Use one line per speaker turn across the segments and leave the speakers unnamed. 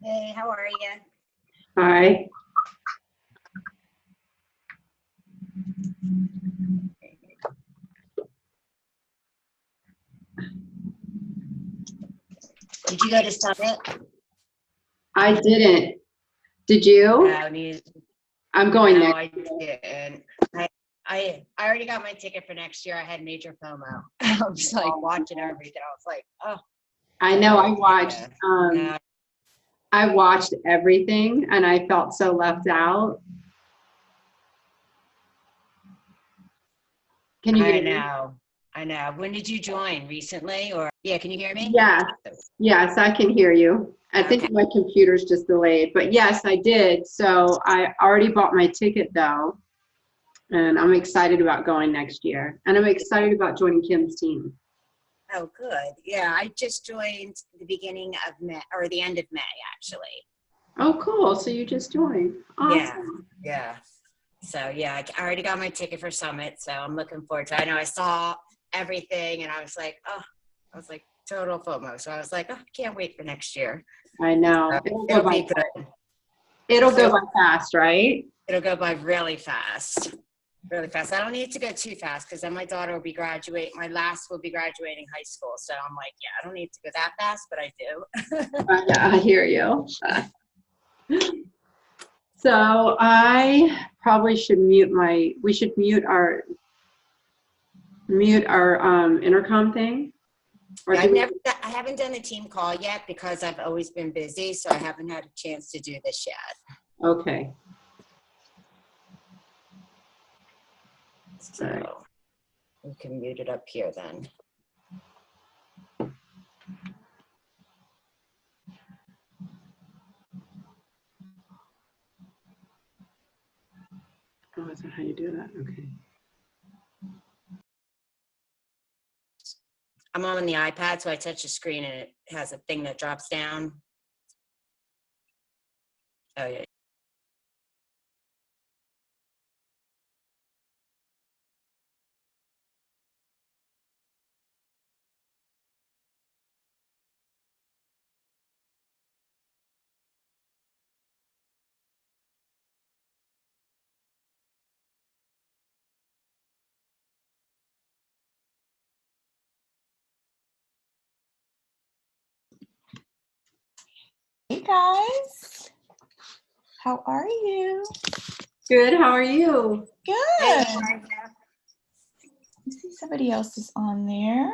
Hey, how are you?
Hi.
Did you go to Summit?
I didn't. Did you?
No, neither.
I'm going
No,
next.
I didn't. I already got my ticket for next year. I had major FOMO. I was like watching everything. I was like, oh.
I know
Yeah.
I watched everything and I felt so left out. Can you hear me?
I know. When did you join? Recently? Or yeah, can you hear me?
Yes, I can hear you. I
Okay.
think my computer's just delayed, but yes, I did. So I already bought my ticket though, and I'm excited about going next year. And I'm excited about joining Kim's team.
Oh, good. Yeah, I just joined the beginning of May, or the end of May, actually.
Oh, cool. So you just joined. Awesome.
Yeah. So yeah, I already got my ticket for Summit, so I'm looking forward to it. I know I saw everything and I was like total FOMO. So I was like, oh, can't wait for next year.
I know.
So it'll be good.
It'll go by fast, right?
It'll go by really fast. Really fast. I don't need to go too fast because then my daughter will be graduating. My last will be graduating high school. So I'm like, yeah, I don't need to go that fast, but I do.
Yeah, I hear you. So I probably should we should mute our intercom thing. Or
Yeah, I haven't done the team call yet because I've always been busy. So I haven't had a chance to do this yet.
Okay.
So we can mute it up here then.
Oh, is that how you do that? Okay.
I'm on the iPad, so I touch the screen and it has a thing that drops down. Oh, yeah.
Hey guys, how are you?
Good, how are you?
Good.
Hey,
I see somebody else is on there.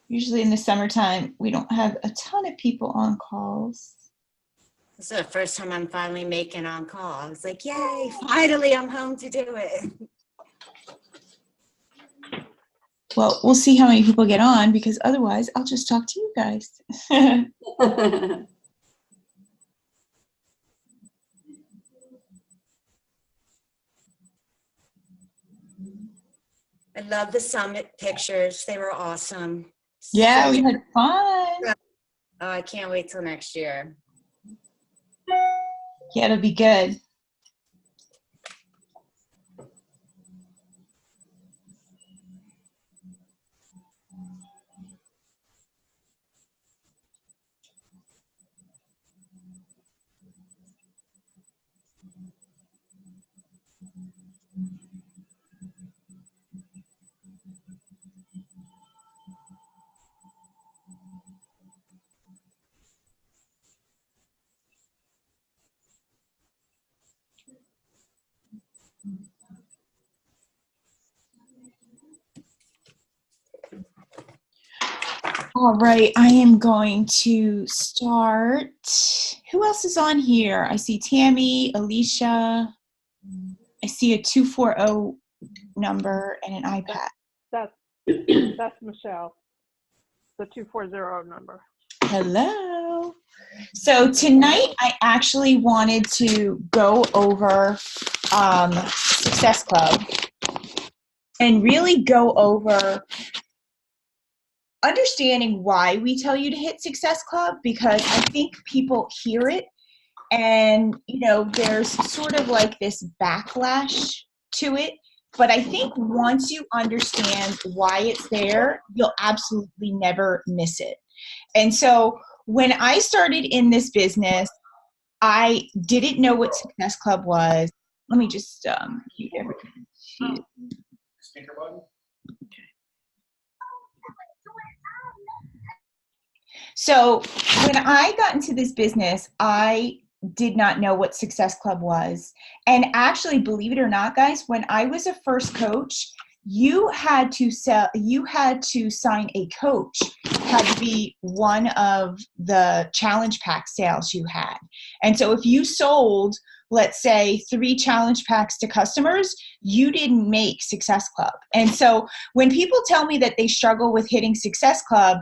Usually in the summertime, we don't have a ton of people on calls.
this is the first time I'm finally making on call. I was like, yay, finally I'm home to do it.
Well, we'll see how many people get on because otherwise I'll just talk to you guys.
I love the Summit pictures. They were awesome.
Yeah, we had fun.
Oh, I can't wait till next year.
Yeah, it'll be good. All right, I am going to start. Who else is on here? I see Tammy, Alicia. I see a 240 number and an iPad.
That's Michelle, the 240 number.
Hello. So tonight I actually wanted to go over Success Club and really go over understanding why we tell you to hit Success Club, because I think people hear it and, you know, there's sort of like this backlash to it. But I think once you understand why it's there, you'll absolutely never miss it. And so when I started in this business, I didn't know what Success Club was. Let me just mute everything.
Speaker button?
So when I got into this business, I did not know what Success Club was. And actually, believe it or not, guys, when I was a first coach, you had to sign a coach, had to be one of the challenge pack sales you had. And so if you sold, let's say, 3 challenge packs to customers, you didn't make Success Club. And so when people tell me that they struggle with hitting Success Club,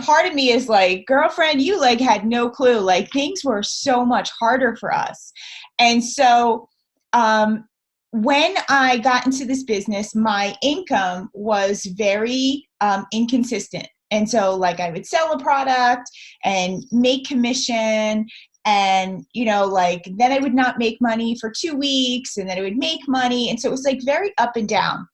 part of me is like, girlfriend, you like had no clue. Like, things were so much harder for us. And so when I got into this business, my income was very inconsistent. And so like I would sell a product and make commission, and, you know, like then I would not make money for 2 weeks, and then I would make money. And so it was like very up and down.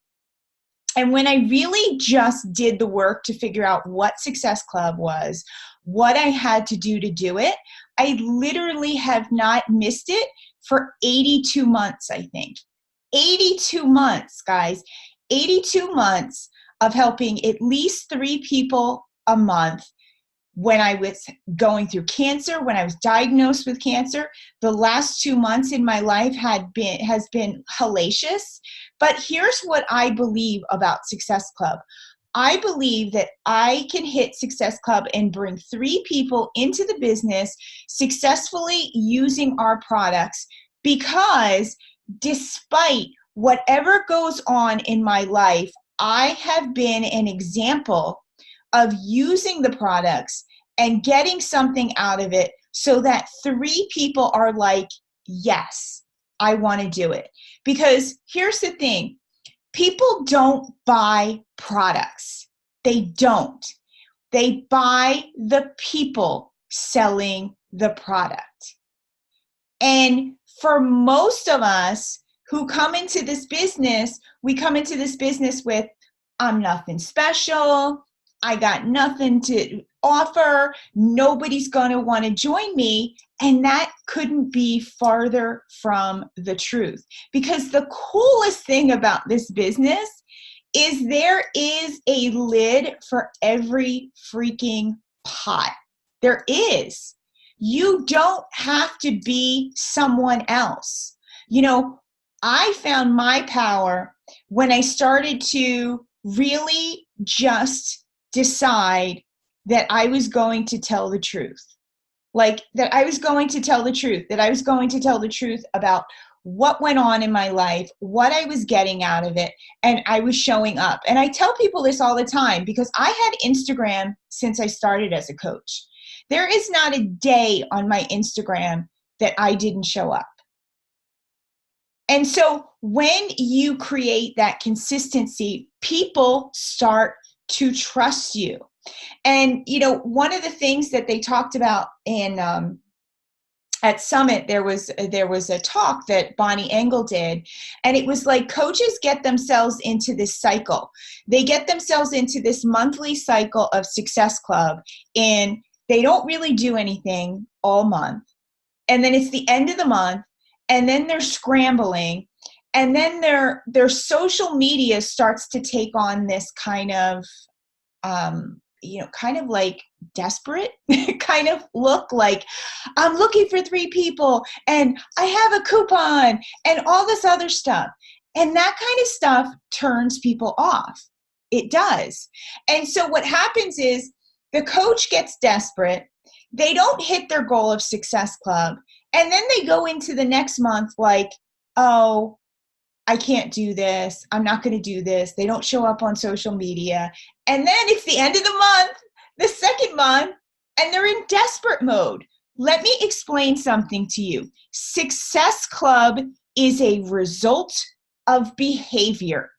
And when I really just did the work to figure out what Success Club was, what I had to do it, I literally have not missed it for 82 months, I think. 82 months, guys. 82 months of helping at least 3 people a month. When I was going through cancer, when I was diagnosed with cancer, the last 2 months in my life has been hellacious. But here's what I believe about Success Club. I believe that I can hit Success Club and bring 3 people into the business successfully using our products, because despite whatever goes on in my life, I have been an example of using the products and getting something out of it so that 3 people are like, yes, I want to do it. Because here's the thing, people don't buy products. They don't. They buy the people selling the product. And for most of us who come into this business, we come into this business with, I'm nothing special. I got nothing to offer. Nobody's going to want to join me. And that couldn't be farther from the truth. Because the coolest thing about this business is there is a lid for every freaking pot. There is. You don't have to be someone else. You know, I found my power when I started to really just decide that I was going to tell the truth. Like, that I was going to tell the truth, that I was going to tell the truth about what went on in my life, what I was getting out of it, and I was showing up. And I tell people this all the time because I had Instagram since I started as a coach. There is not a day on my Instagram that I didn't show up. And so when you create that consistency, people start to trust you. And, you know, one of the things that they talked about in at Summit, there was a talk that Bonnie Engel did, and it was like coaches get themselves into this cycle. They get themselves into this monthly cycle of Success Club, and they don't really do anything all month. And then it's the end of the month, and then they're scrambling, and then their social media starts to take on this kind of kind of like desperate kind of look, like I'm looking for 3 people and I have a coupon and all this other stuff. And that kind of stuff turns people off. It does. And so what happens is the coach gets desperate. They don't hit their goal of Success Club. And then they go into the next month like, oh, I can't do this. I'm not going to do this. They don't show up on social media. And then it's the end of the month, the second month, and they're in desperate mode. Let me explain something to you. Success Club is a result of behavior.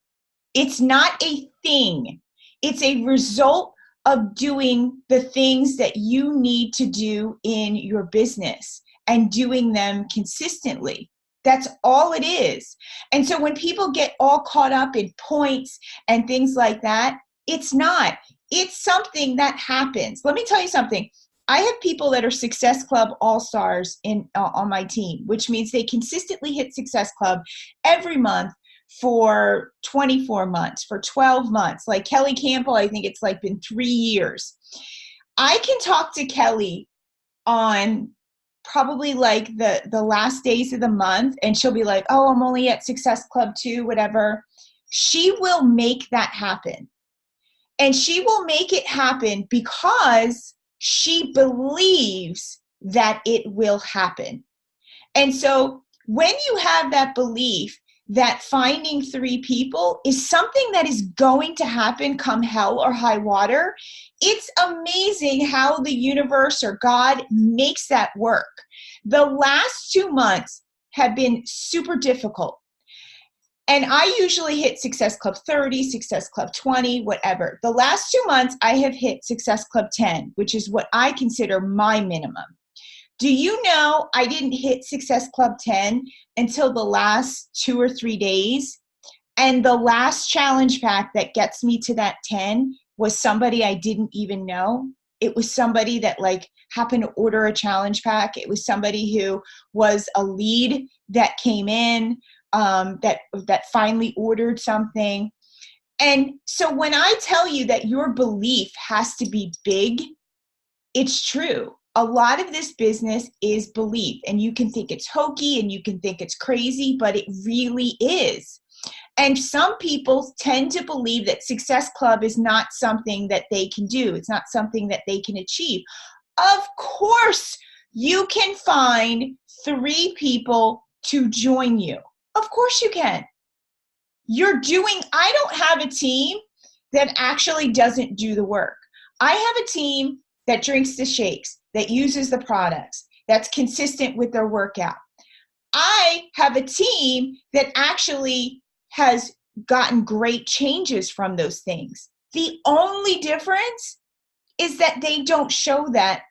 It's not a thing. It's a result of doing the things that you need to do in your business and doing them consistently. That's all it is. And so when people get all caught up in points and things like that, it's not. It's something that happens. Let me tell you something. I have people that are Success Club All-Stars on my team, which means they consistently hit Success Club every month for 24 months, for 12 months. Like Kelly Campbell, I think it's like been 3 years. I can talk to Kelly on probably like the last days of the month, and she'll be like, oh, I'm only at Success Club 2, whatever. She will make that happen. And she will make it happen because she believes that it will happen. And so when you have that belief that finding 3 people is something that is going to happen come hell or high water, it's amazing how the universe or God makes that work. The last 2 months have been super difficult. And I usually hit Success Club 30, Success Club 20, whatever. The last 2 months, I have hit Success Club 10, which is what I consider my minimum. Do you know I didn't hit Success Club 10 until the last 2 or 3 days? And the last challenge pack that gets me to that 10 was somebody I didn't even know. It was somebody that like happened to order a challenge pack. It was somebody who was a lead that came in, that finally ordered something. And so when I tell you that your belief has to be big, it's true. A lot of this business is belief, and you can think it's hokey and you can think it's crazy, but it really is. And some people tend to believe that Success Club is not something that they can do. It's not something that they can achieve. Of course, you can find 3 people to join you. Of course you can. I don't have a team that actually doesn't do the work. I have a team that drinks the shakes, that uses the products, that's consistent with their workout. I have a team that actually has gotten great changes from those things. The only difference is that they don't show that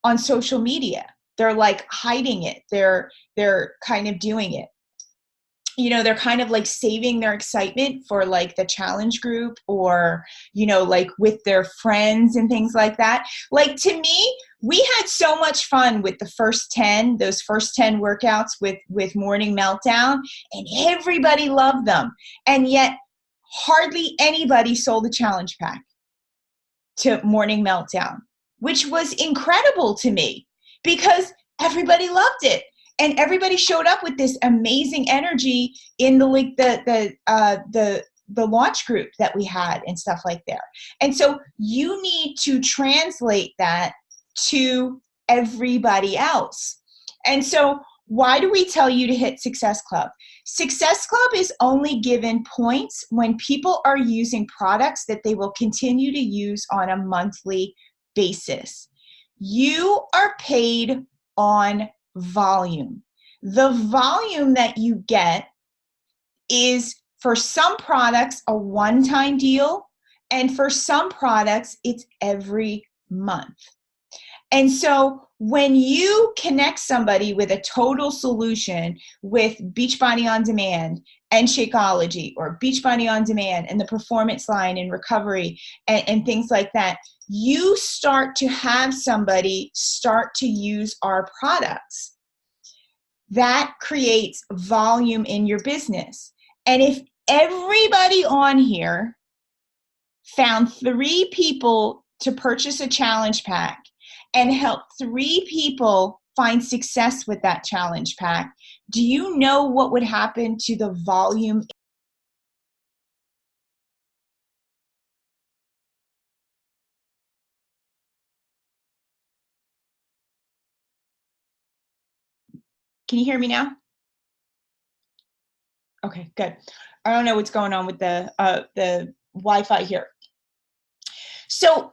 on social media. They're like hiding it. They're kind of doing it. You know, they're kind of like saving their excitement for like the challenge group or, you know, like with their friends and things like that. Like to me, we had so much fun with those first 10 workouts with Morning Meltdown, and everybody loved them. And yet hardly anybody sold the challenge pack to Morning Meltdown, which was incredible to me because everybody loved it. And everybody showed up with this amazing energy in the launch group that we had and stuff like that. And so you need to translate that to everybody else. And so why do we tell you to hit Success Club? Success Club is only given points when people are using products that they will continue to use on a monthly basis. You are paid on volume. The volume that you get is for some products a one-time deal, and for some products it's every month. And so when you connect somebody with a total solution with Beachbody On Demand and Shakeology, or Beachbody On Demand and the Performance Line and Recovery and things like that, you start to have somebody start to use our products. That creates volume in your business. And if everybody on here found 3 people to purchase a challenge pack and help 3 people find success with that challenge pack, do you know what would happen to the volume? Can you hear me now? Okay, good. I don't know what's going on with the Wi-Fi here. So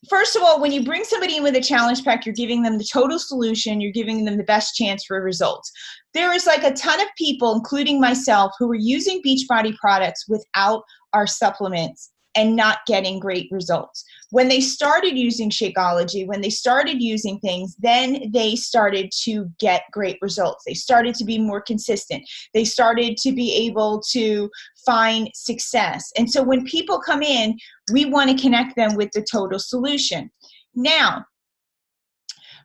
first of all, when you bring somebody in with a challenge pack, you're giving them the total solution. You're giving them the best chance for results. There is like a ton of people, including myself, who are using Beachbody products without our supplements and not getting great results. When they started using Shakeology, when they started using things, then they started to get great results. They started to be more consistent. They started to be able to find success. And so when people come in, we want to connect them with the total solution. Now,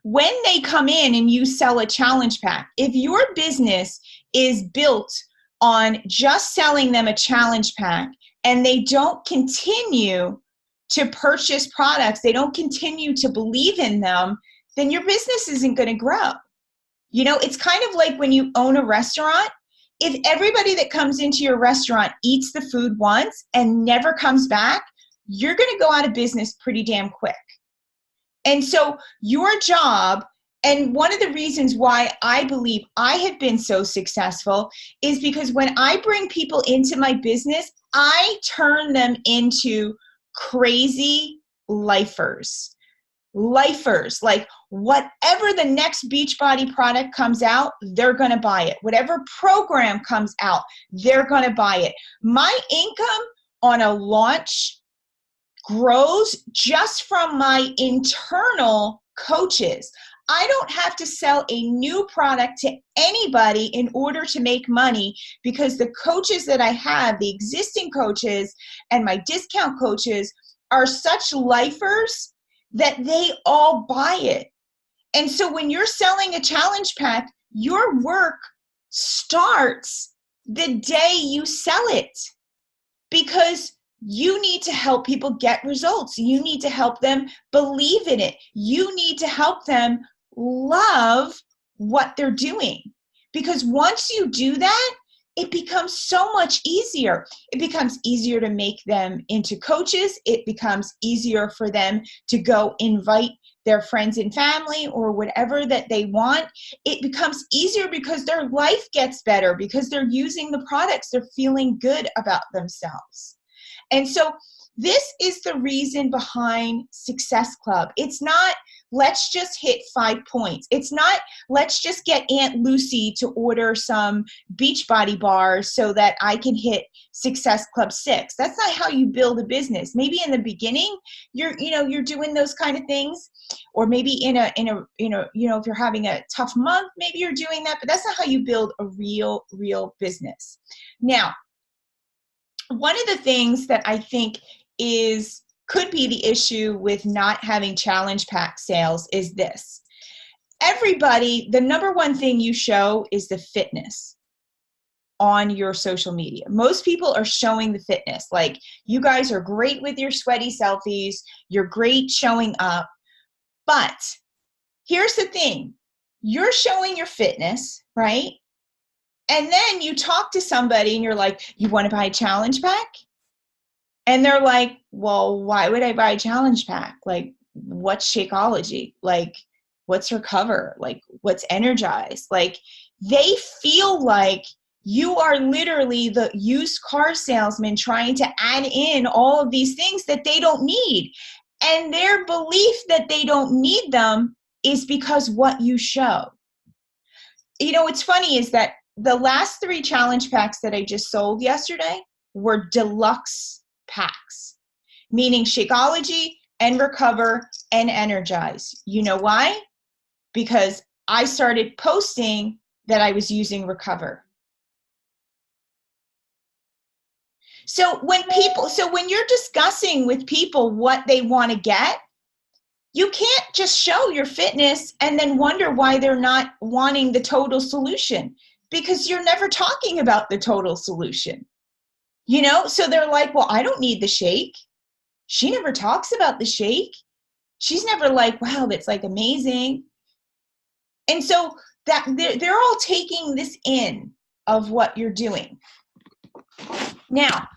when they come in and you sell a challenge pack, if your business is built on just selling them a challenge pack and they don't continue to purchase products, they don't continue to believe in them, then your business isn't going to grow. You know, it's kind of like when you own a restaurant. If everybody that comes into your restaurant eats the food once and never comes back, you're going to go out of business pretty damn quick. And so your job, and one of the reasons why I believe I have been so successful is because when I bring people into my business, I turn them into crazy lifers. Lifers, like whatever the next Beachbody product comes out, they're going to buy it. Whatever program comes out, they're going to buy it. My income on a launch grows just from my internal coaches. I don't have to sell a new product to anybody in order to make money, because the coaches that I have, the existing coaches and my discount coaches, are such lifers that they all buy it. And so when you're selling a challenge pack, your work starts the day you sell it, because you need to help people get results. You need to help them believe in it. You need to help them love what they're doing. Because once you do that, it becomes so much easier. It becomes easier to make them into coaches. It becomes easier for them to go invite their friends and family or whatever that they want. It becomes easier because their life gets better, because they're using the products. They're feeling good about themselves. And so this is the reason behind Success Club. It's not, let's just hit 5 points. It's not, let's just get Aunt Lucy to order some Beachbody bars so that I can hit Success Club 6. That's not how you build a business. Maybe in the beginning, you're doing those kind of things, or maybe if you're having a tough month, maybe you're doing that, but that's not how you build a real business. Now, one of the things that I think could be the issue with not having challenge pack sales is this. Everybody, the number one thing you show is the fitness on your social media. Most people are showing the fitness. Like, you guys are great with your sweaty selfies. You're great showing up. But here's the thing. You're showing your fitness, right? And then you talk to somebody and you're like, you want to buy a challenge pack? And they're like, well, why would I buy a challenge pack? Like, what's Shakeology? Like, what's Recover? Like, what's Energize? Like, they feel like you are literally the used car salesman trying to add in all of these things that they don't need. And their belief that they don't need them is because what you show. You know, what's funny is that the last 3 challenge packs that I just sold yesterday were deluxe packs, meaning Shakeology and Recover and Energize. You know why? Because I started posting that I was using Recover. So when you're discussing with people what they want to get, you can't just show your fitness and then wonder why they're not wanting the total solution, because you're never talking about the total solution. You know, so they're like, well, I don't need the shake. She never talks about the shake. She's never like, wow, that's like amazing. And so that they're all taking this in of what you're doing. Now,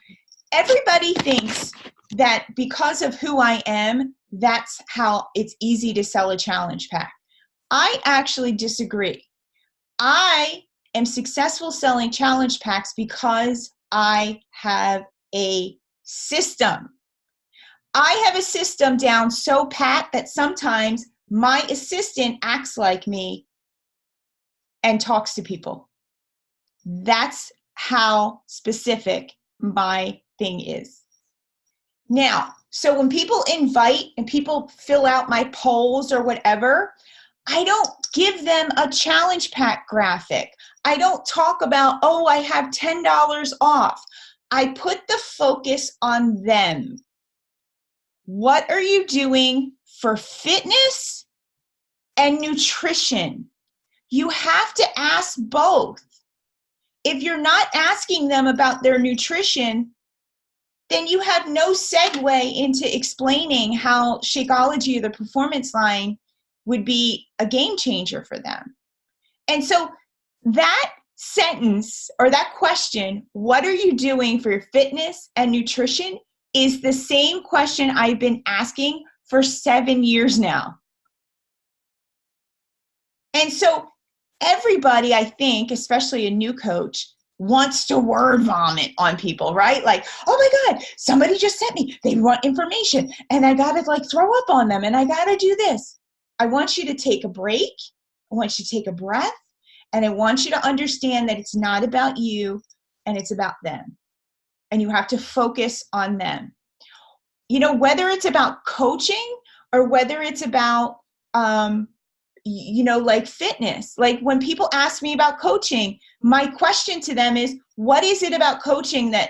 everybody thinks that because of who I am, that's how it's easy to sell a challenge pack. I actually disagree. I am successful selling challenge packs because I have a system. I have a system down so pat that sometimes my assistant acts like me and talks to people. That's how specific my thing is. Now, so when people invite and people fill out my polls or whatever, I don't give them a challenge pack graphic. I don't talk about, oh, I have $10 off. I put the focus on them. What are you doing for fitness and nutrition. You have to ask both. If you're not asking them about their nutrition, then you have no segue into explaining how Shakeology or the Performance Line would be a game changer for them. And so that sentence or that question, what are you doing for your fitness and nutrition, is the same question I've been asking for 7 years now. And so everybody, I think, especially a new coach, wants to word vomit on people, right? Like, oh my God, somebody just sent me, they want information and I gotta like throw up on them and I gotta do this. I want you to take a break. I want you to take a breath, and I want you to understand that it's not about you and it's about them. And you have to focus on them. You know, whether it's about coaching or whether it's about, you know, like fitness. Like when people ask me about coaching, my question to them is, what is it about coaching that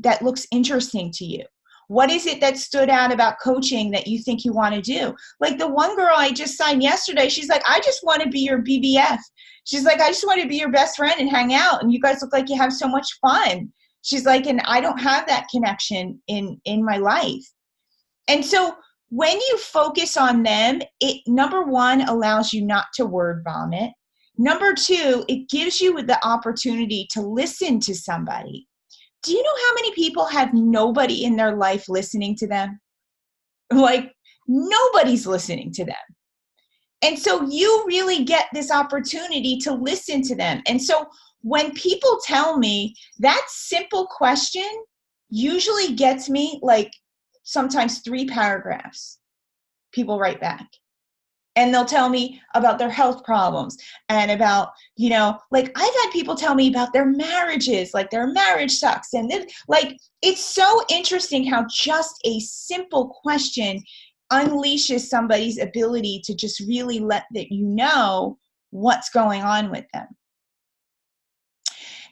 that looks interesting to you? What is it that stood out about coaching that you think you want to do? Like the one girl I just signed yesterday, she's like, I just want to be your BBF. She's like, I just want to be your best friend and hang out. And you guys look like you have so much fun. She's like, and I don't have that connection in my life. And so when you focus on them, it, number one, allows you not to word vomit. Number two, it gives you the opportunity to listen to somebody. Do you know how many people have nobody in their life listening to them? Like nobody's listening to them. And so you really get this opportunity to listen to them. And so when people tell me, that simple question usually gets me like sometimes 3 paragraphs. People write back. And they'll tell me about their health problems and about, you know, like I've had people tell me about their marriages, like their marriage sucks. And then, like, it's so interesting how just a simple question unleashes somebody's ability to just really let that you know what's going on with them.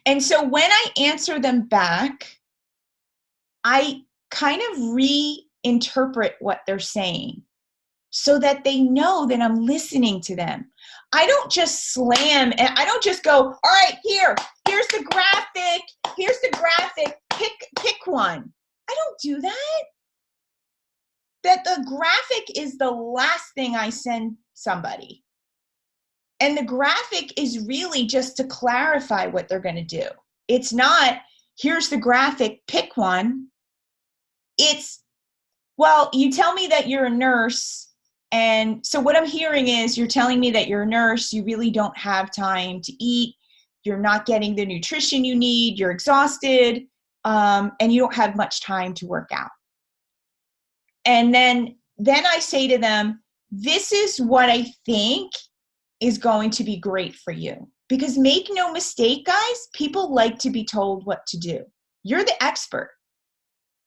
And so when I answer them back, I kind of reinterpret what they're saying, so that they know that I'm listening to them. I don't just slam, and I don't just go, all right, here's the graphic, pick one. I don't do that. That the graphic is the last thing I send somebody. And the graphic is really just to clarify what they're going to do. It's not, here's the graphic, pick one. It's, well, you tell me that you're a nurse. And so what I'm hearing is you're telling me that you're a nurse, you really don't have time to eat, you're not getting the nutrition you need, you're exhausted, and you don't have much time to work out. And then I say to them, this is what I think is going to be great for you. Because make no mistake, guys, people like to be told what to do. You're the expert.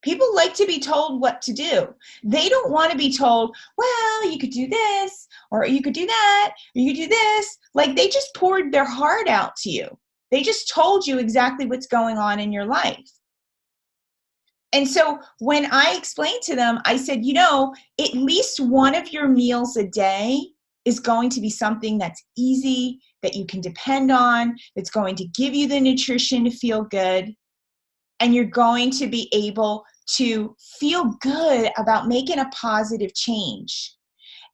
People like to be told what to do. They don't want to be told, well, you could do this, or you could do that, or you could do this. Like they just poured their heart out to you. They just told you exactly what's going on in your life. And so when I explained to them, I said, you know, at least one of your meals a day is going to be something that's easy, that you can depend on, that's going to give you the nutrition to feel good. And you're going to be able to feel good about making a positive change.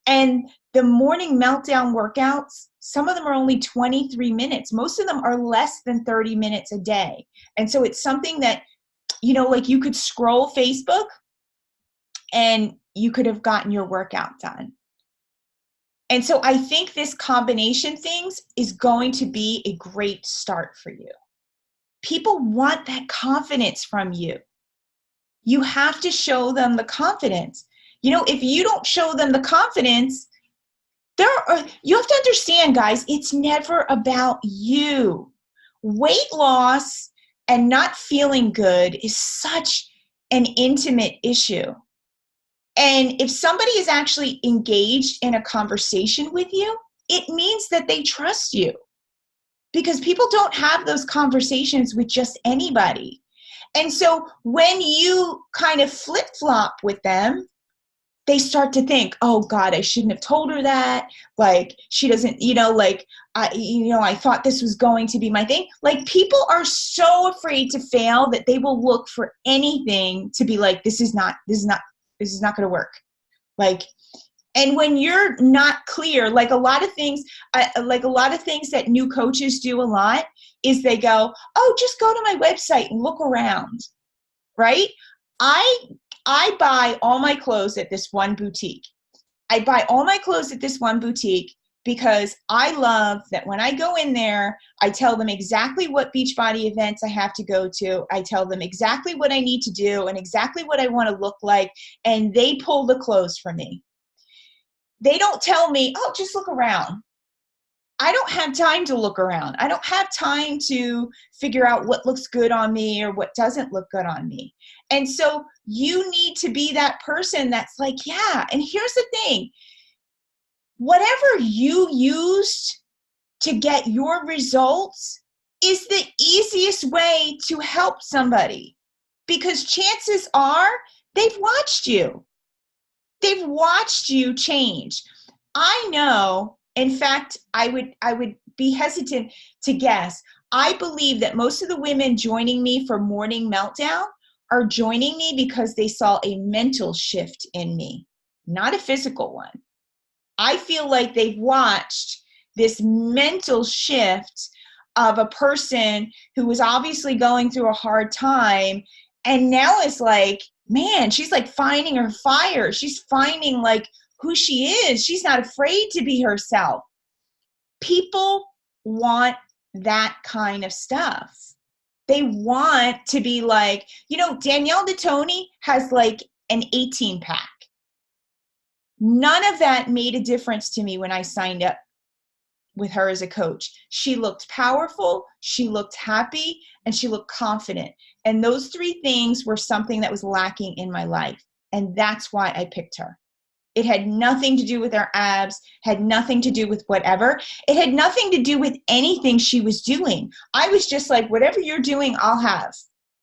And the morning meltdown workouts, some of them are only 23 minutes. Most of them are less than 30 minutes a day. And so it's something that, you know, like you could scroll Facebook and you could have gotten your workout done. And so I think this combination things is going to be a great start for you. People want that confidence from you. You have to show them the confidence. You know, if you don't show them the confidence, you have to understand, guys, it's never about you. Weight loss and not feeling good is such an intimate issue. And if somebody is actually engaged in a conversation with you, it means that they trust you. Because people don't have those conversations with just anybody. And so when you kind of flip-flop with them, they start to think, oh God, I shouldn't have told her that. Like, she doesn't, like, I thought this was going to be my thing. Like, people are so afraid to fail that they will look for anything to be like, this is not going to work. Like, and when you're not clear, like a lot of things that new coaches do a lot is they go, oh, just go to my website and look around, right? I buy all my clothes at this one boutique. I buy all my clothes at this one boutique because I love that when I go in there, I tell them exactly what Beachbody events I have to go to. I tell them exactly what I need to do and exactly what I want to look like, and they pull the clothes for me. They don't tell me, oh, just look around. I don't have time to look around. I don't have time to figure out what looks good on me or what doesn't look good on me. And so you need to be that person that's like, yeah. And here's the thing. Whatever you used to get your results is the easiest way to help somebody, because chances are they've watched you. They've watched you change. I know, in fact, I would be hesitant to guess. I believe that most of the women joining me for Morning Meltdown are joining me because they saw a mental shift in me, not a physical one. I feel like they've watched this mental shift of a person who was obviously going through a hard time, and now is like, man, she's like finding her fire. She's finding like who she is. She's not afraid to be herself. People want that kind of stuff. They want to be like, Danielle DeToni has like an 18-pack. None of that made a difference to me when I signed up with her as a coach. She looked powerful, she looked happy, and she looked confident. And those three things were something that was lacking in my life. And that's why I picked her. It had nothing to do with her abs, had nothing to do with whatever. It had nothing to do with anything she was doing. I was just like, whatever you're doing, I'll have.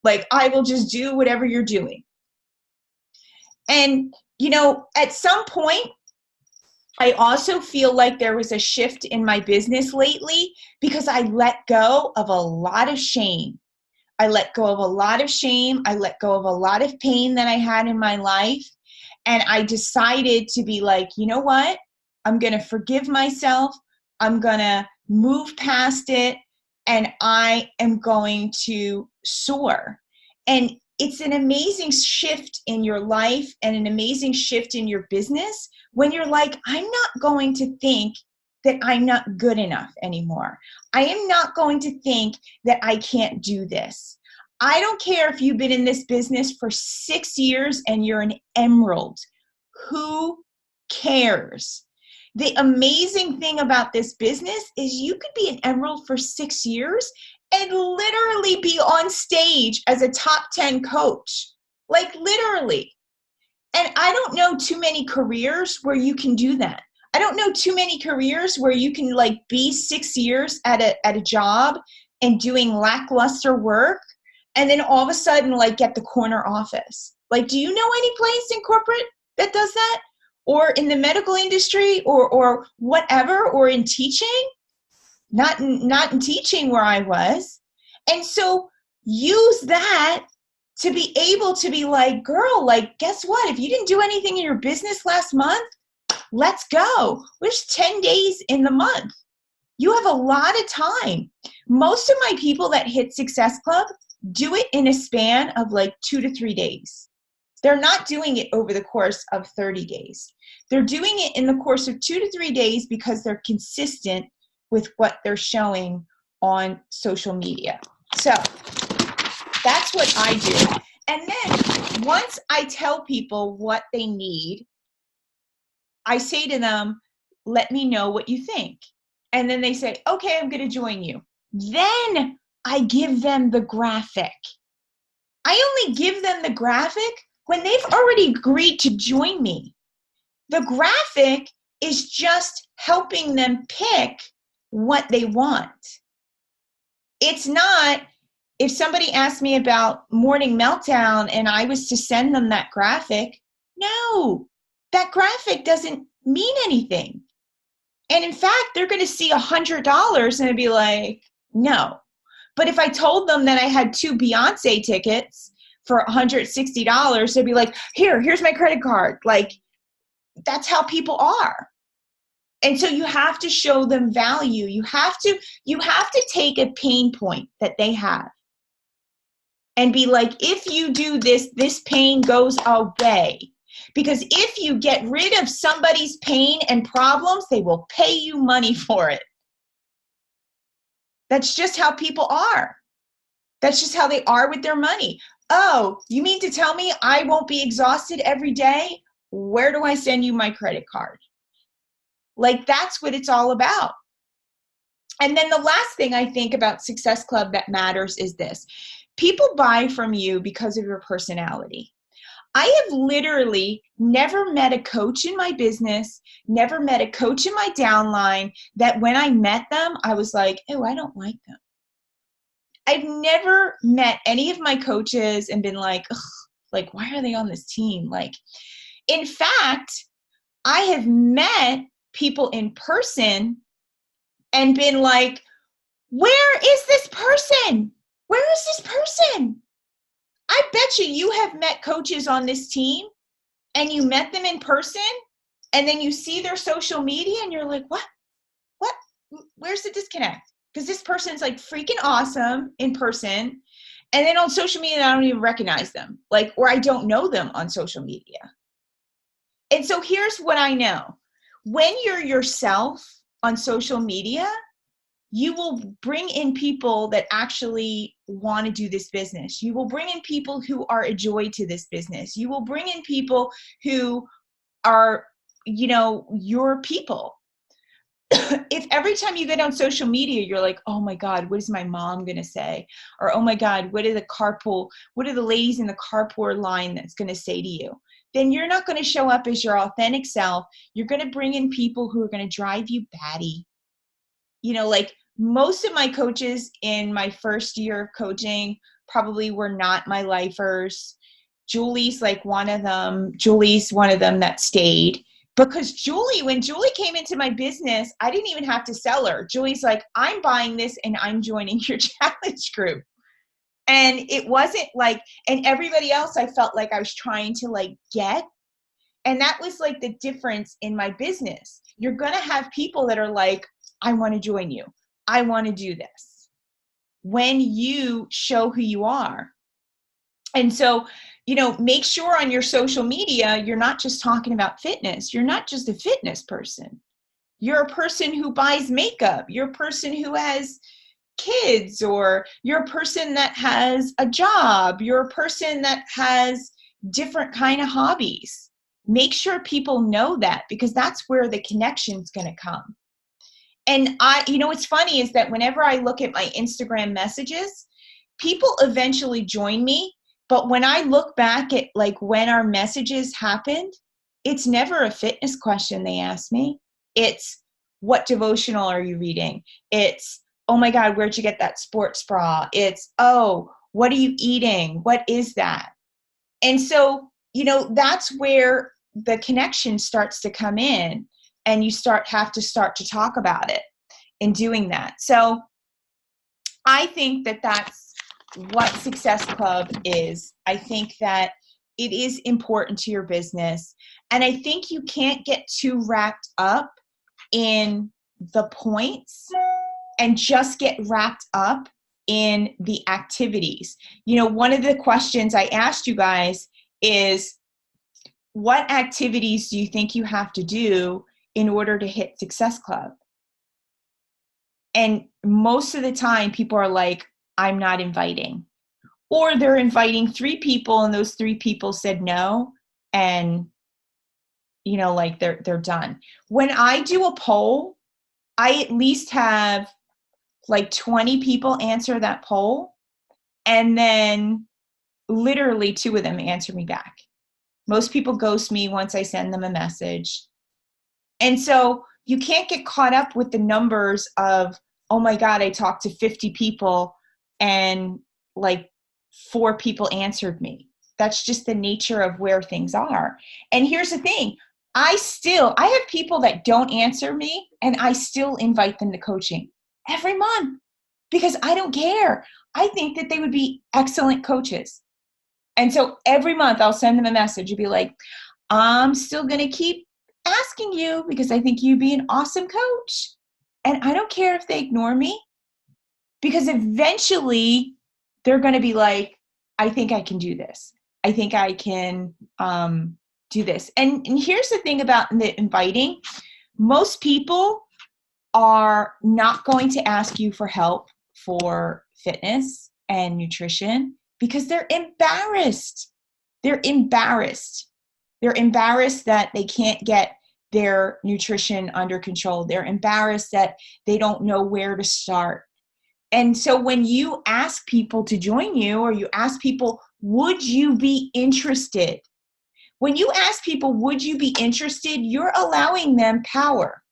Like, I will just do whatever you're doing. And, at some point, I also feel like there was a shift in my business lately because I let go of a lot of shame. I let go of a lot of shame. I let go of a lot of pain that I had in my life. And I decided to be like, you know what? I'm going to forgive myself. I'm going to move past it. And I am going to soar. And it's an amazing shift in your life and an amazing shift in your business when you're like, I'm not going to think that I'm not good enough anymore. I am not going to think that I can't do this. I don't care if you've been in this business for 6 years and you're an emerald. Who cares? The amazing thing about this business is you could be an emerald for 6 years and literally be on stage as a top 10 coach. Like, literally. And I don't know too many careers where you can do that. I don't know too many careers where you can like be 6 years at a job and doing lackluster work and then all of a sudden like get the corner office. Like, do you know any place in corporate that does that? Or in the medical industry or whatever, or in teaching? Not in teaching where I was. And so use that to be able to be like, girl, like, guess what? If you didn't do anything in your business last month, let's go. There's 10 days in the month. You have a lot of time. Most of my people that hit Success Club do it in a span of like 2 to 3 days. They're not doing it over the course of 30 days. They're doing it in the course of 2 to 3 days because they're consistent with what they're showing on social media. So that's what I do. And then once I tell people what they need, I say to them, let me know what you think. And then they say, okay, I'm going to join you. Then I give them the graphic. I only give them the graphic when they've already agreed to join me. The graphic is just helping them pick what they want. It's not, if somebody asked me about Morning Meltdown and I was to send them that graphic, no, that graphic doesn't mean anything. And in fact, they're going to see $100 and be like, no. But if I told them that I had 2 Beyonce tickets for $160, they'd be like, here's my credit card. Like, that's how people are. And so you have to show them value. You have to take a pain point that they have and be like, if you do this, this pain goes away. Because if you get rid of somebody's pain and problems, they will pay you money for it. That's just how people are. That's just how they are with their money. Oh, you mean to tell me I won't be exhausted every day? Where do I send you my credit card? Like, that's what it's all about. And then the last thing I think about Success Club that matters is this. People buy from you because of your personality. I have literally never met a coach in my business, never met a coach in my downline that when I met them, I was like, oh, I don't like them. I've never met any of my coaches and been like, ugh, like, why are they on this team? Like, in fact, I have met people in person and been like, where is this person? Where is this person? I bet you have met coaches on this team and you met them in person and then you see their social media and you're like, what? Where's the disconnect? Because this person's like freaking awesome in person. And then on social media, I don't even recognize them. Like, or I don't know them on social media. And so here's what I know. When you're yourself on social media, you will bring in people that actually want to do this business. You will bring in people who are a joy to this business. You will bring in people who are, you know, your people. If every time you get on social media, you're like, oh my God, what is my mom going to say? Or, oh my God, what are the ladies in the carpool line that's going to say to you? Then you're not going to show up as your authentic self. You're going to bring in people who are going to drive you batty. You know, like most of my coaches in my first year of coaching probably were not my lifers. Julie's one of them that stayed. Because when Julie came into my business, I didn't even have to sell her. Julie's like, I'm buying this and I'm joining your challenge group. And it wasn't like, and everybody else I felt like I was trying to get. And that was the difference in my business. You're going to have people that are like, I want to join you. I want to do this. When you show who you are. And so, make sure on your social media, you're not just talking about fitness. You're not just a fitness person. You're a person who buys makeup. You're a person who has kids, or you're a person that has a job. You're a person that has different kind of hobbies. Make sure people know that, because that's where the connection's going to come. And what's funny is that whenever I look at my Instagram messages, people eventually join me. But when I look back at when our messages happened, it's never a fitness question they ask me. It's, what devotional are you reading? It's, oh my God, where'd you get that sports bra? It's, oh, what are you eating? What is that? And so, that's where the connection starts to come in, and you have to start to talk about it in doing that. So I think that that's what Success Club is. I think that it is important to your business. And I think you can't get too wrapped up in the points and just get wrapped up in the activities. One of the questions I asked you guys is, what activities do you think you have to do in order to hit Success Club? And most of the time people are like, I'm not inviting. Or they're inviting 3 people and those 3 people said no, and they're done. When I do a poll, I at least have 20 people answer that poll, and then literally 2 of them answer me back. Most people ghost me once I send them a message. And so you can't get caught up with the numbers of, oh my God, I talked to 50 people and 4 people answered me. That's just the nature of where things are. And here's the thing. I have people that don't answer me, and I still invite them to coaching every month because I don't care. I think that they would be excellent coaches. And so every month I'll send them a message and be like, I'm still going to keep asking you because I think you'd be an awesome coach. And I don't care if they ignore me, because eventually they're going to be like, I think I can do this. I think I can do this. And here's the thing about the inviting. Most people are not going to ask you for help for fitness and nutrition because they're embarrassed. They're embarrassed. They're embarrassed that they can't get their nutrition under control. They're embarrassed that they don't know where to start. And so when you ask people to join you, or you ask people, would you be interested? When you ask people, would you be interested, you're allowing them power.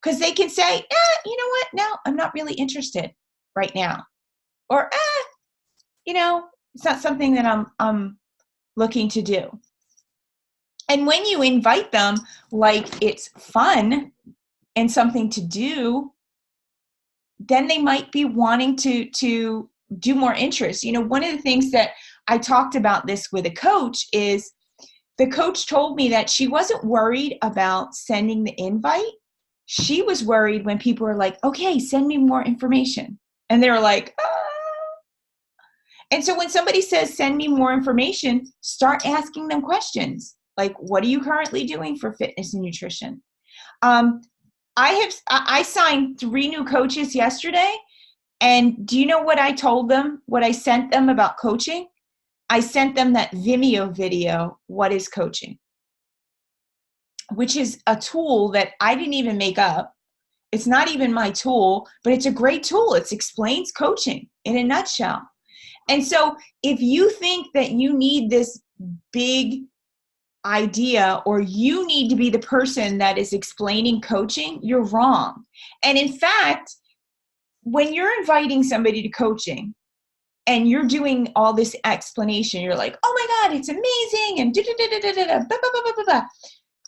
Because they can say, you know what? No, I'm not really interested right now. Or, it's not something that I'm looking to do. And when you invite them like it's fun and something to do, then they might be wanting to do more interest. One of the things that I talked about this with a coach is the coach told me that she wasn't worried about sending the invite. She was worried when people were like, okay, send me more information. And they were like, ah. And so when somebody says, send me more information, start asking them questions. Like, what are you currently doing for fitness and nutrition? I signed 3 new coaches yesterday. And do you know what I told them? What I sent them about coaching? I sent them that Vimeo video, What is Coaching? Which is a tool that I didn't even make up. It's not even my tool, but it's a great tool. It explains coaching in a nutshell. And so if you think that you need this big idea, or you need to be the person that is explaining coaching, you're wrong. And in fact, when you're inviting somebody to coaching and you're doing all this explanation, you're like, oh my God, it's amazing, and blah, blah, blah, blah, blah.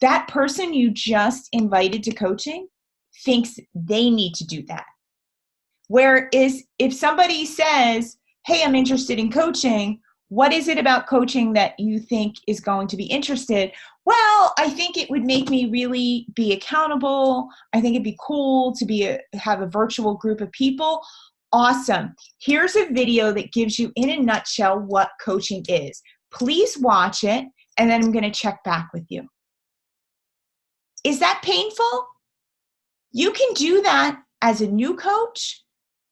That person you just invited to coaching thinks they need to do that. Whereas if somebody says, hey, I'm interested in coaching, what is it about coaching that you think is going to be interested? Well, I think it would make me really be accountable. I think it'd be cool to have a virtual group of people. Awesome. Here's a video that gives you in a nutshell what coaching is. Please watch it, and then I'm going to check back with you. Is that painful? You can do that as a new coach,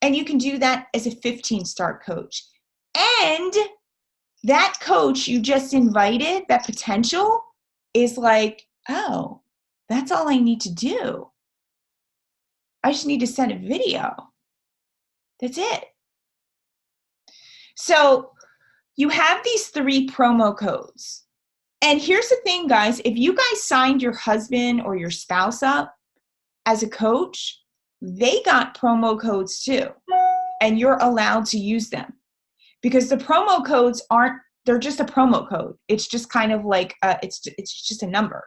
and you can do that as a 15-star coach. And that coach you just invited, that potential, is like, oh, that's all I need to do. I just need to send a video. That's it. So you have these 3 promo codes. And here's the thing, guys. If you guys signed your husband or your spouse up as a coach, they got promo codes too. And you're allowed to use them. Because the promo codes they're just a promo code. It's just kind of like, it's just a number.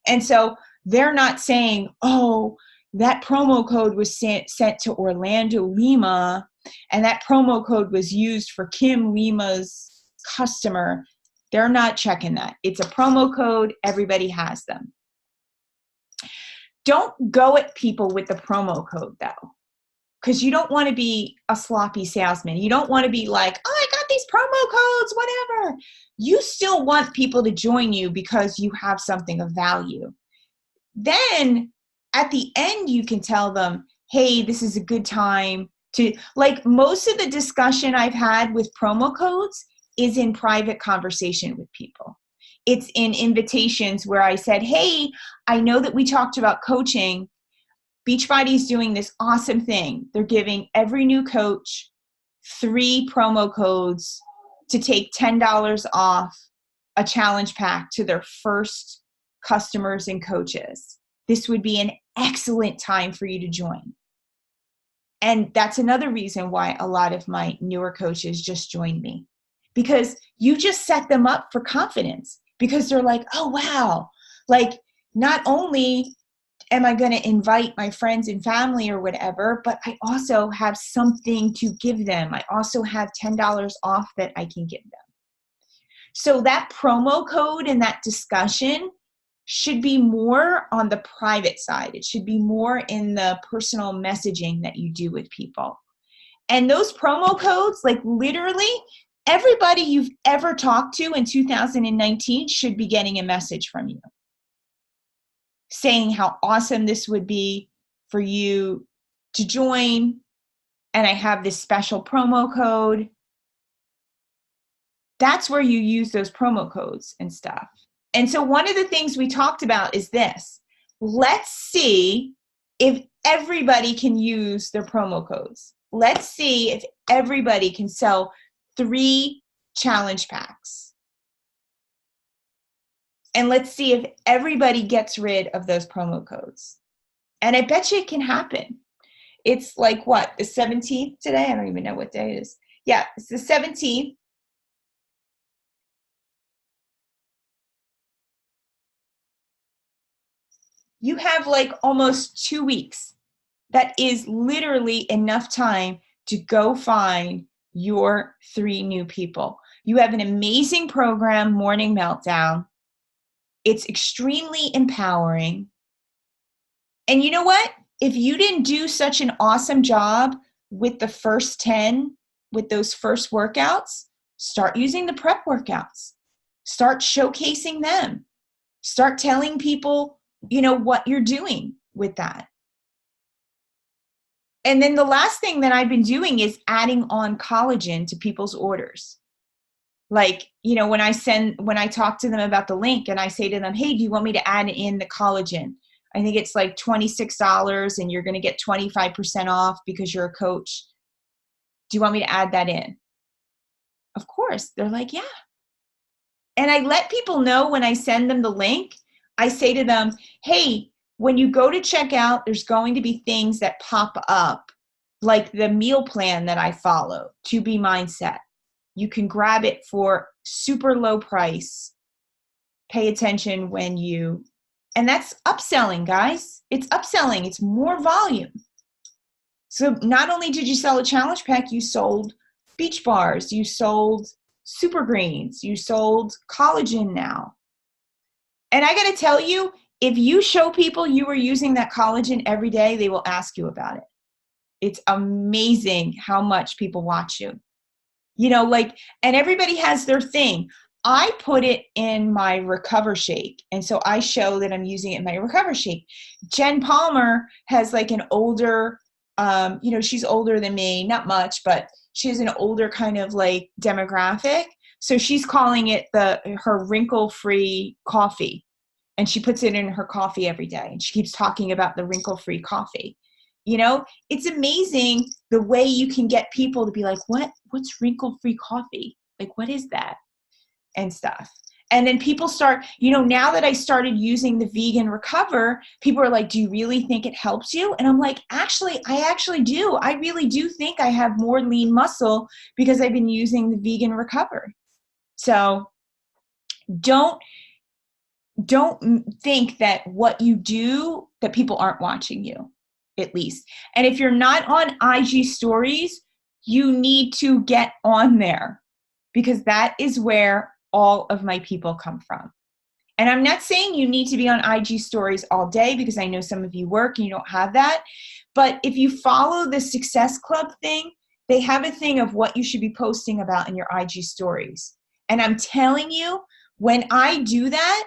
And so they're not saying, oh, that promo code was sent to Orlando Lima, and that promo code was used for Kim Lima's customer. They're not checking that. It's a promo code. Everybody has them. Don't go at people with the promo code, though, because you don't want to be a sloppy salesman. You don't want to be like, oh, I got these promo codes, whatever. You still want people to join you because you have something of value. Then at the end, you can tell them, hey, this is a good time to, like, most of the discussion I've had with promo codes is in private conversation with people. It's in invitations where I said, hey, I know that we talked about coaching. Beachbody's doing this awesome thing. They're giving every new coach 3 promo codes to take $10 off a challenge pack to their first customers and coaches. This would be an excellent time for you to join. And that's another reason why a lot of my newer coaches just joined me, because you just set them up for confidence, because they're like, oh, wow, like not only am I going to invite my friends and family or whatever, but I also have something to give them. I also have $10 off that I can give them. So that promo code and that discussion should be more on the private side. It should be more in the personal messaging that you do with people. And those promo codes, like literally everybody you've ever talked to in 2019 should be getting a message from you saying how awesome this would be for you to join. And I have this special promo code. That's where you use those promo codes and stuff. And so one of the things we talked about is this. Let's see if everybody can use their promo codes. Let's see if everybody can sell 3 challenge packs. And let's see if everybody gets rid of those promo codes. And I bet you it can happen. It's like what, the 17th today? I don't even know what day it is. Yeah, it's the 17th. You have like almost 2 weeks. That is literally enough time to go find your 3 new people. You have an amazing program, Morning Meltdown. It's extremely empowering. And you know what? If you didn't do such an awesome job with the first 10, with those first workouts, start using the prep workouts. Start showcasing them. Start telling people, what you're doing with that. And then the last thing that I've been doing is adding on collagen to people's orders. Like, when I talk to them about the link and I say to them, hey, do you want me to add in the collagen? I think it's like $26 and you're going to get 25% off because you're a coach. Do you want me to add that in? Of course. They're like, yeah. And I let people know when I send them the link, I say to them, hey, when you go to check out, there's going to be things that pop up, like the meal plan that I follow, 2B Mindset. You can grab it for super low price. Pay attention and that's upselling, guys. It's upselling. It's more volume. So not only did you sell a challenge pack, you sold beach bars, you sold super greens, you sold collagen now. And I got to tell you, if you show people you are using that collagen every day, they will ask you about it. It's amazing how much people watch you. And everybody has their thing. I put it in my Recover Shake. And so I show that I'm using it in my Recover Shake. Jen Palmer has like an older, she's older than me, not much, but she has an older kind of like demographic. So she's calling it her wrinkle-free coffee. And she puts it in her coffee every day. And she keeps talking about the wrinkle-free coffee. It's amazing the way you can get people to be like, what's wrinkle-free coffee? Like, what is that? And stuff. And then people start, now that I started using the Vegan Recover, people are like, do you really think it helps you? And I'm like, I actually do. I really do think I have more lean muscle because I've been using the Vegan Recover. So don't think that what you do, that people aren't watching you, at least. And if you're not on IG stories, you need to get on there because that is where all of my people come from. And I'm not saying you need to be on IG stories all day because I know some of you work and you don't have that. But if you follow the Success Club thing, they have a thing of what you should be posting about in your IG stories. And I'm telling you, when I do that,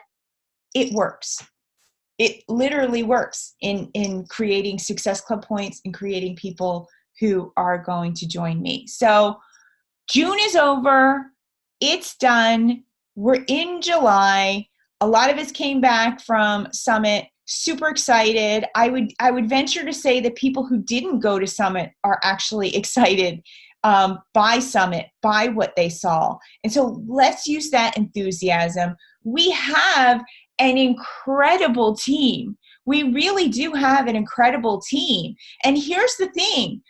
it works. It literally works in creating Success Club points and creating people who are going to join me. So June is over. It's done. We're in July. A lot of us came back from Summit, super excited. I would venture to say that people who didn't go to Summit are actually excited by Summit, by what they saw. And so let's use that enthusiasm. We have an incredible team. We really do have an incredible team. And here's the thing.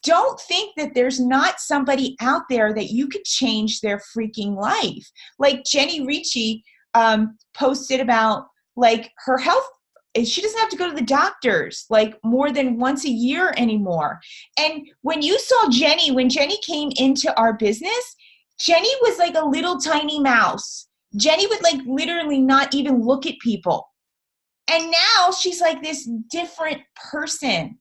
Don't think that there's not somebody out there that you could change their freaking life. Like Jenny Ricci posted about like her health, she doesn't have to go to the doctors like more than once a year anymore. And when you saw Jenny, when Jenny came into our business, Jenny was like a little tiny mouse. Jenny would like literally not even look at people. And now she's like this different person.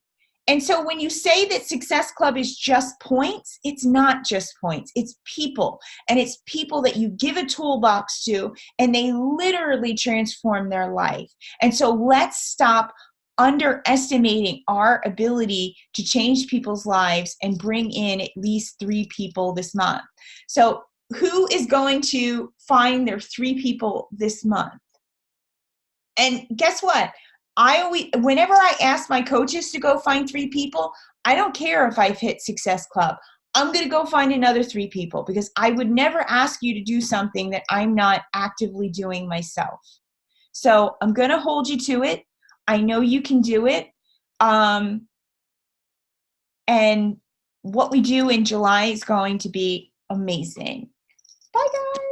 And so when you say that Success Club is just points, it's not just points. It's people. And it's people that you give a toolbox to, and they literally transform their life. And so let's stop underestimating our ability to change people's lives and bring in at least 3 people this month. So who is going to find their 3 people this month? And guess what? Whenever I ask my coaches to go find 3 people, I don't care if I've hit Success Club. I'm going to go find another 3 people because I would never ask you to do something that I'm not actively doing myself. So I'm going to hold you to it. I know you can do it. And what we do in July is going to be amazing. Bye, guys.